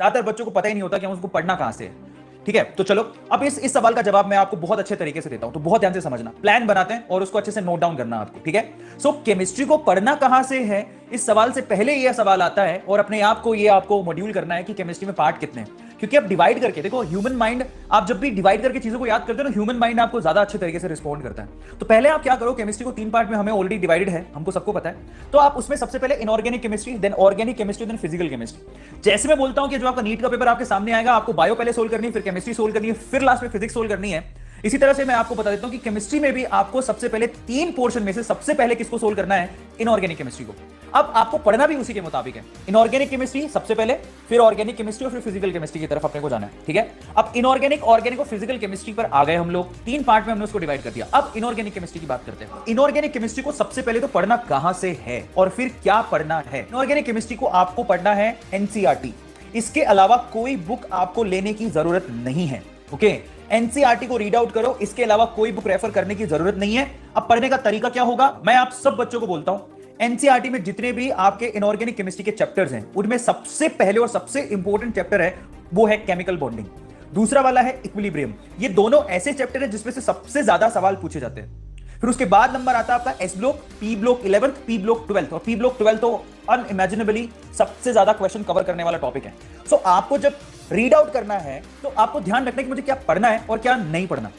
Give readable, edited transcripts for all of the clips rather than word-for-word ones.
ज्यादातर बच्चों को पता ही नहीं होता कि हम उसको पढ़ना कहां से है। ठीक है, तो चलो अब इस सवाल का जवाब मैं आपको बहुत अच्छे तरीके से देता हूं, तो बहुत ध्यान से समझना, प्लान बनाते हैं और उसको अच्छे से नोट डाउन करना आपको। ठीक है, सो केमिस्ट्री को पढ़ना कहां से है, इस सवाल से पहले यह सवाल आता है और अपने आप को ये आपको मॉड्यूल करना है कि केमिस्ट्री में पार्ट कितने हैं। क्योंकि आप डिवाइड करके देखो, ह्यूमन माइंड, आप जब भी डिवाइड करके चीजों को याद करते हो ना, ह्यूमन माइंड आपको ज्यादा अच्छे तरीके से रिस्पॉन्ड करता है। तो पहले आप क्या करो, केमिस्ट्री को 3 पार्ट में हमें ऑलरेडी डिवाइडेड है, हमको सबको पता है, तो आप उसमें सबसे पहले inorganic chemistry, then organic chemistry, then physical chemistry. जैसे मैं बोलता हूं कि जो आपका नीट का पेपर आपके सामने आएगा, आपको बायो पहले सोल्व करनी है, फिर केमिस्ट्री सोल्व करनी है, फिर लास्ट में फिजिक्स सोल्व करनी है, इसी तरह से मैं आपको बता देता हूं कि केमिस्ट्री में भी आपको सबसे पहले 3 पोर्शन में से सबसे पहले किसको सोल्व करना है, इनऑर्गेनिक केमिस्ट्री को। अब आपको पढ़ना भी उसी के मुताबिक है, इनऑर्गेनिक केमिस्ट्री सबसे पहले, फिर ऑर्गेनिक केमिस्ट्री और फिर फिजिकल केमिस्ट्री की तरफ अपने को जाना है। ठीक है, अब इनऑर्गेनिक, ऑर्गेनिक और फिजिकल केमिस्ट्री पर आ गए हम लोग, 3 पार्ट में हमने उसको डिवाइड कर दिया। अब इनऑर्गेनिक केमिस्ट्री की बात करते हैं। इनऑर्गेनिक केमिस्ट्री को सबसे पहले तो पढ़ना कहां से है और फिर क्या पढ़ना है। इनऑर्गेनिक केमिस्ट्री को आपको पढ़ना है एनसीईआरटी, इसके अलावा कोई बुक आपको लेने की जरूरत नहीं है। ओके, एनसीईआरटी को रीड आउट करो, इसके अलावा कोई बुक रेफर करने की जरूरत नहीं है। अब पढ़ने का तरीका क्या होगा, मैं आप सब बच्चों को बोलता हूं, एनसीईआरटी में जितने भी आपके इनऑर्गेनिक केमिस्ट्री के चैप्टर्स हैं, उनमें सबसे पहले और सबसे इंपॉर्टेंट चैप्टर है वो है केमिकल बॉन्डिंग, दूसरा वाला है इक्विलिब्रियम। ये दोनों ऐसे चैप्टर हैं जिसमें से सबसे ज्यादा सवाल पूछे जाते हैं। फिर उसके बाद नंबर आता है आपका S block, P block 11th, P block 12th, और पी ब्लॉक 12th तो अनइमेजिनेबली सबसे ज्यादा क्वेश्चन कवर करने वाला टॉपिक है। सो आपको जब रीड आउट करना है तो आपको ध्यान रखना है कि मुझे क्या पढ़ना है और क्या नहीं पढ़ना।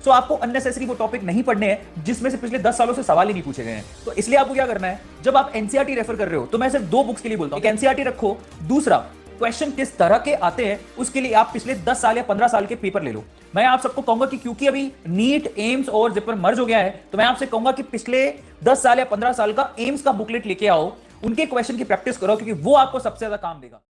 सो आपको अननेसेसरी वो टॉपिक नहीं पढ़ने हैं जिसमें से पिछले 10 सालों से सवाल ही नहीं पूछे गए हैं। तो इसलिए आपको क्या करना है, जब आप एनसीईआरटी रेफर कर रहे हो तो मैं सिर्फ 2 बुक्स के लिए बोलता हूं, एनसीईआरटी रखो, दूसरा क्वेश्चन किस तरह के आते हैं उसके लिए आप पिछले 10 साल या 15 साल के पेपर ले लो। मैं आप सबको कहूंगा कि क्योंकि अभी नीट, एम्स और जिपर मर्ज हो गया है, तो मैं आपसे कहूंगा कि पिछले 10 साल या 15 साल का एम्स का बुकलेट लेके आओ, उनके क्वेश्चन की प्रैक्टिस करो, क्योंकि वो आपको सबसे ज्यादा काम देगा।